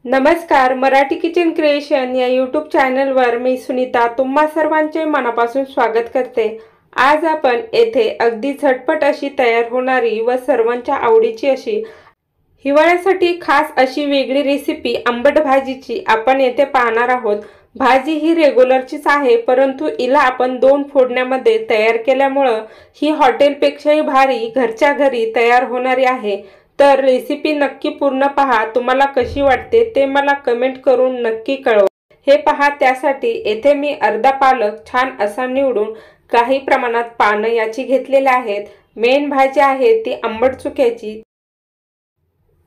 नमस्कार, Marathi kitchen creation या YouTube चॅनलवर मी सुनीता तुम्हा सर्वांचे मनापासून स्वागत करते। आज आपण येथे अगदी झटपट अशी तयार होणारी व सर्वांच्या आवडीची अशी हिवाळ्यासाठी खास अशी वेगळी रेसिपी आंबट भाजीची आपण येथे पाहणार आहोत। भाजी ही रेग्युलरचीच आहे, परंतु हिला आपण 2 फोडण्यामध्ये तयार केल्यामुळे ही हॉटेलपेक्षाही भारी घरच्या घरी तयार होणारी आहे। तर रेसिपी नक्की पूर्ण पहा, तुम्हाला कशी वाटते ते मला कमेंट करून नक्की कळवा। हे पहा, त्यासाठी येथे मी अर्धा पालक छान असा निवडून काही प्रमाणात पानं याची घेतलेले आहेत। मेन भाजी आहे ती आंबट चुक्याची।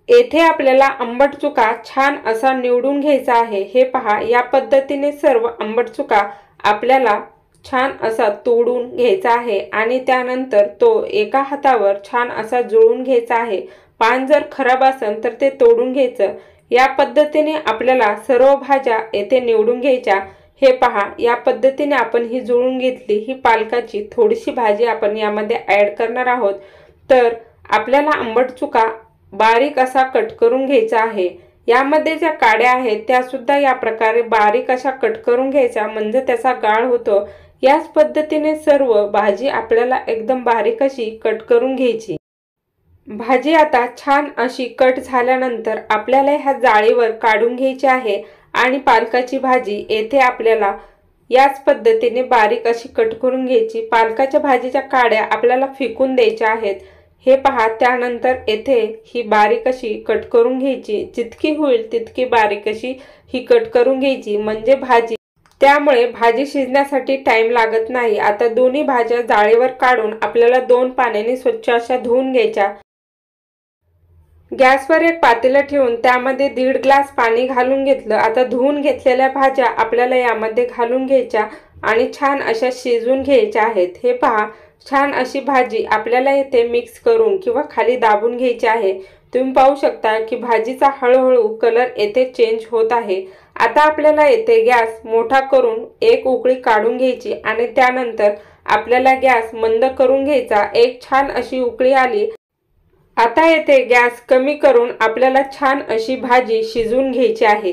येथे आपल्याला आंबट चुका छान असा निवडून घ्यायचा आहे। हे पहा, या पद्धतीने सर्व आंबट चुका आपल्याला छान असा तोडून घ्यायचा आहे आणि त्यानंतर तो एका हातावर छान असा जुळून घ्यायचा आहे। पान जर खराब असेल तर ते तोडून घ्यायचं। या पद्धतीने आपल्याला सर्व भाज्या येथे निवडून घ्यायच्या। हे पहा, या पद्धतीने आपण ही जुळून घेतली। ही पालकाची थोडीशी भाजी आपण यामध्ये ॲड करणार आहोत। तर आपल्याला आंबट चुका बारीक असा कट करून घ्यायचा आहे। यामध्ये ज्या काड्या आहेत त्या सुद्धा या प्रकारे बारीक अशा कट करून घ्यायच्या, म्हणजे त्याचा गाळ होतो। याच पद्धतीने सर्व भाजी आपल्याला एकदम बारीक अशी कट करून घ्यायची। भाजी आता छान अशी कट झाल्यानंतर आपल्याला ह्या जाळीवर काढून घ्यायची आहे आणि पालकाची भाजी येथे आपल्याला याच पद्धतीने बारीक अशी कट करून घ्यायची। पालकाच्या भाजीच्या काड्या आपल्याला फेकून द्यायच्या आहेत। हे पहा, त्यानंतर येथे ही बारीक अशी कट करून घ्यायची। जितकी होईल तितकी बारीक अशी ही कट करून घ्यायची, म्हणजे त्यामुळे भाजी शिजण्यासाठी टाइम लागत नाही। आता दोन्ही भाज्या जाळीवर काढून आपल्याला 2 पाण्याने स्वच्छ अशा धुवून घ्यायच्या। गॅसवर एक पातेलं ठेवून त्यामध्ये 1.5 ग्लास पाणी घालून घेतलं। आता धुवून घेतलेल्या भाज्या आपल्याला यामध्ये घालून घ्यायच्या आणि छान अशा शिजवून घ्यायच्या आहेत। हे पहा, छान अशी भाजी आपल्याला येथे मिक्स करून किंवा खाली दाबून घ्यायची आहे। तुम्ही पाहू शकता की भाजीचा हळूहळू कलर येथे चेंज होत आहे। आता आपल्याला येथे गॅस मोठा करून एक उकळी काढून घ्यायची आणि त्यानंतर आपल्याला गॅस मंद करून घ्यायचा। एक छान अशी उकळी आली। आता येथे गॅस कमी करून आपल्याला छान अशी भाजी शिजवून घ्यायची आहे।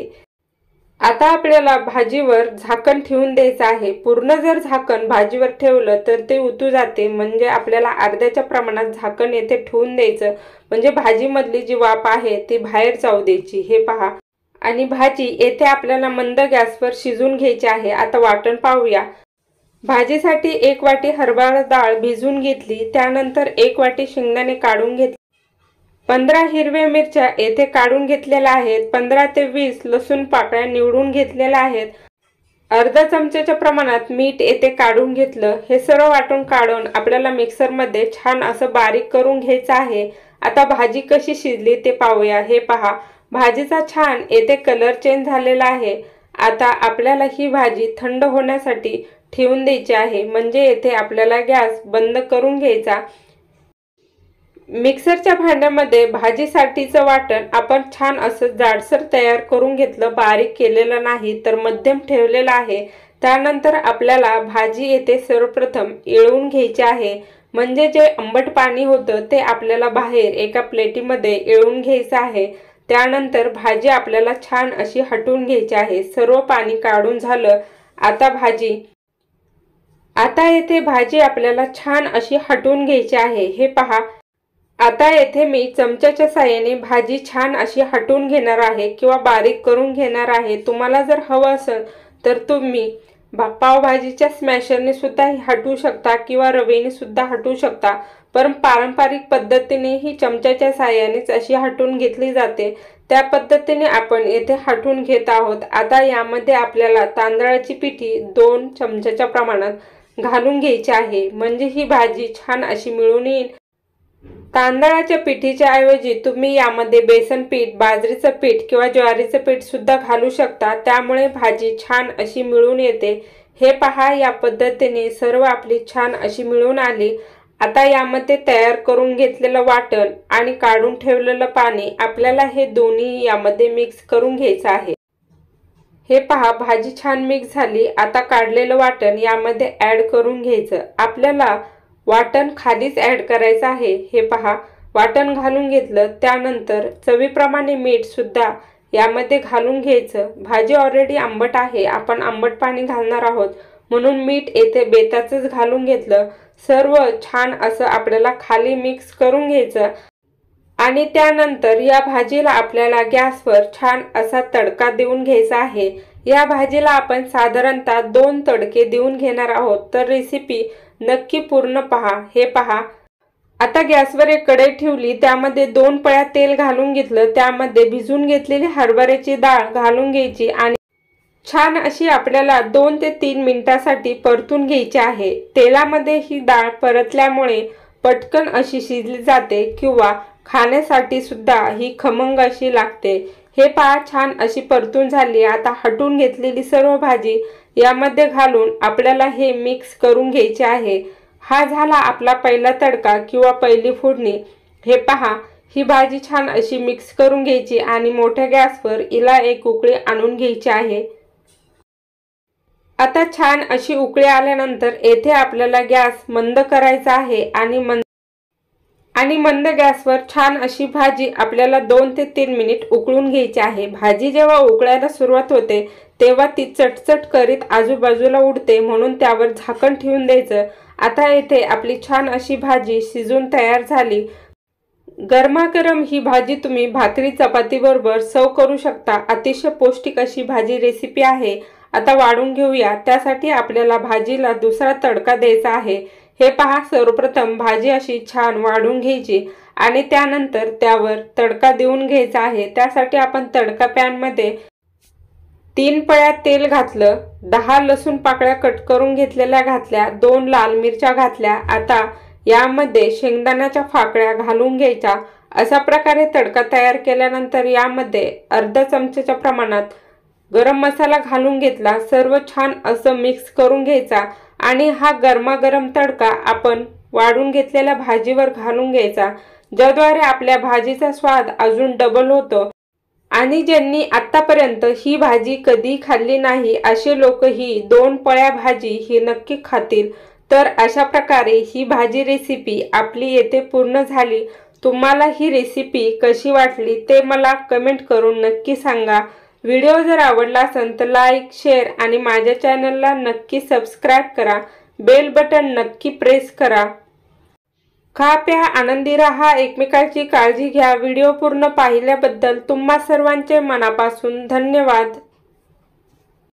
आता आपल्याला भाजीवर झाकण ठेवून द्यायचं आहे। पूर्ण जर झाकण भाजीवर ठेवलं तर ते उतू जाते, म्हणजे आपल्याला अर्ध्याच्या प्रमाणात झाकण येथे ठेवून द्यायचं, म्हणजे भाजीमधली जी वाफ आहे ती बाहेर जाऊ द्यायची। हे पहा, आणि भाजी येथे आपल्याला मंद गॅसवर शिजवून घ्यायची आहे। आता वाटण पाहूया। भाजीसाठी 1 वाटी हरभरा डाळ भिजवून घेतली, त्यानंतर 1 वाटी शेंगदाणे काढून घेतले, 15 हिरव्या मिरच्या येथे काढून घेतलेल्या आहेत, 15 ते 20 लसूण पाकळ्या निवडून घेतलेल्या आहेत, अर्धा चमच्याच्या प्रमाणात मीठ येथे काढून घेतलं। हे सर्व वाटून काढून आपल्याला मिक्सरमध्ये छान असं बारीक करून घ्यायचं आहे। आता भाजी कशी शिजली ते पाहूया। हे पहा, भाजीचा छान येथे कलर चेंज झालेला आहे। आता आपल्याला ही भाजी थंड होण्यासाठी ठेवून द्यायची आहे, म्हणजे येथे आपल्याला गॅस बंद करून घ्यायचा। मिक्सरच्या भांड्यामध्ये भाजीसाठीचं वाटण आपण छान असं जाडसर तयार करून घेतलं, बारीक केलेलं नाही तर मध्यम ठेवलेलं आहे। त्यानंतर आपल्याला भाजी येथे सर्वप्रथम येळवून घ्यायची आहे, म्हणजे जे आंबट पाणी होतं ते आपल्याला बाहेर एका प्लेटीमध्ये येळवून घ्यायचं आहे। त्यानंतर भाजी आपल्याला छान अशी हटवून घ्यायची आहे। सर्व पाणी काढून झालं। आता येथे भाजी आपल्याला छान अशी हटवून घ्यायची आहे। हे पहा, आता येथे मी चमच्याच्या साहाय्याने भाजी छान अशी हटवून घेणार आहे किंवा बारीक करून घेणार आहे। तुम्हाला जर हवं असेल तर तुम्ही पावभाजीच्या स्मॅशरने सुद्धा हटवू शकता किंवा रवेने सुद्धा हटवू शकता, पण पारंपरिक पद्धतीने ही चमच्याच्या साहाय्यानेच अशी हटवून घेतली जाते। त्या पद्धतीने आपण येथे हटवून घेत आहोत। आता यामध्ये आपल्याला तांदळाची पिठी 2 चमच्याच्या प्रमाणात घालून घ्यायची आहे, म्हणजे ही भाजी छान अशी मिळून येईल। तांदळाच्या पिठीच्या ऐवजी तुम्ही यामध्ये बेसन पीठ, बाजरीचं पीठ किंवा ज्वारीचं पीठ सुद्धा घालू शकता, त्यामुळे भाजी छान अशी मिळून येते। हे पहा, या पद्धतीने सर्व आपली छान अशी मिळून आली। आता यामध्ये तयार करून घेतलेलं वाटण आणि काढून ठेवलेलं पाणी आपल्याला हे दोन्ही यामध्ये मिक्स करून घ्यायचं आहे। हे पहा, भाजी छान मिक्स झाली। आता काढलेलं वाटण यामध्ये ॲड करून घ्यायचं। आपल्याला वाटण खालीच ॲड करायचं आहे। हे पहा, वाटण घालून घेतलं, त्यानंतर चवीप्रमाणे मीठ सुद्धा यामध्ये घालून घ्यायचं। भाजी ऑलरेडी आंबट आहे, आपण आंबट पाणी घालणार आहोत म्हणून मीठ येथे बेताचंच घालून घेतलं। सर्व छान असं आपल्याला खाली मिक्स करून घ्यायचं आणि त्यानंतर या भाजीला आपल्याला गॅसवर छान असा तडका देऊन घ्यायचा आहे। या भाजीला आपण साधारणतः 2 तडके देऊन घेणार आहोत, तर रेसिपी नक्की पूर्ण पहा। हे पहा, आता गॅसवर एक कढई ठेवली, त्यामध्ये 2 पळ्या तेल घालून घेतलं। त्यामध्ये भिजून घेतलेली हरभऱ्याची डाळ घालून घ्यायची आणि छान अशी आपल्याला 2 ते 3 मिनिटांसाठी परतून घ्यायची आहे। तेलामध्ये ही डाळ परतल्यामुळे पटकन अशी शिजली जाते किंवा खाण्यासाठी सुद्धा ही खमंग अशी लागते। हे पहा, छान अशी परतून झाली। आता हटून घेतलेली सर्व भाजी यामध्ये घालून आपल्याला हे मिक्स करून घ्यायचे आहे। हा झाला आपला पहिला तडका किंवा पहिली फोडणी। हे पहा, ही भाजी छान अशी मिक्स करून घ्यायची आणि मोठ्या गॅसवर हिला एक उकळी आणून घ्यायची आहे। आता छान अशी उकळी आल्यानंतर येथे आपल्याला गॅस मंद करायचा आहे आणि मंद गॅसवर छान अशी भाजी आपल्याला 2 ते 3 मिनिट उकळून घ्यायची आहे। भाजी जेव्हा उकळायला सुरुवात होते तेव्हा ती चटचट करीत आजूबाजूला उडते, म्हणून त्यावर झाकण ठेवून द्यायचं। आता येथे आपली छान अशी भाजी शिजून तयार झाली। गरमागरम ही भाजी तुम्ही भाकरी चपाती बरोबर सर्व करू शकता। अतिशय पौष्टिक अशी भाजी रेसिपी आहे। आता वाढून घेऊया। त्यासाठी आपल्याला भाजीला दुसरा तडका द्यायचा आहे। हे पहा, सर्वप्रथम भाजी अशी छान वाढून घ्यायची आणि त्यानंतर त्यावर तडका देऊन घ्यायचा आहे। त्यासाठी आपण तडका पॅन मध्ये 3 पळ्या तेल घातलं, 10 लसूण पाकळ्या कट करून घेतलेल्या घातल्या, 2 लाल मिरच्या घातल्या। आता यामध्ये शेंगदाण्याच्या फाकड्या घालून घ्यायच्या। अशा प्रकारे तडका तयार केल्यानंतर यामध्ये अर्धा चमच्याच्या प्रमाणात गरम मसाला घालून घेतला। सर्व छान असं मिक्स करून घ्यायचा आणि हा गरमागरम तडका आपण वाढून घेतलेल्या भाजीवर घालून घ्यायचा, ज्याद्वारे आपल्या भाजीचा स्वाद अजून डबल होतो। आणि ज्यांनी आतापर्यंत ही भाजी कधी खाल्ली नाही असे लोक ही 2 पळ्या भाजी ही नक्की खातील। तर अशा प्रकारे ही भाजी रेसिपी आपली येथे पूर्ण झाली। तुम्हाला ही रेसिपी कशी वाटली ते मला कमेंट करून नक्की सांगा। व्हिडिओ जर आवडला असेल तर लाईक, शेअर आणि माझ्या चॅनलला नक्की सबस्क्राईब करा। बेल बटन नक्की प्रेस करा। खा प्या आनंदी राहा, एकमेकांची काळजी घ्या। व्हिडिओ पूर्ण पाहिल्याबद्दल तुम्हा सर्वांचे मनापासून धन्यवाद।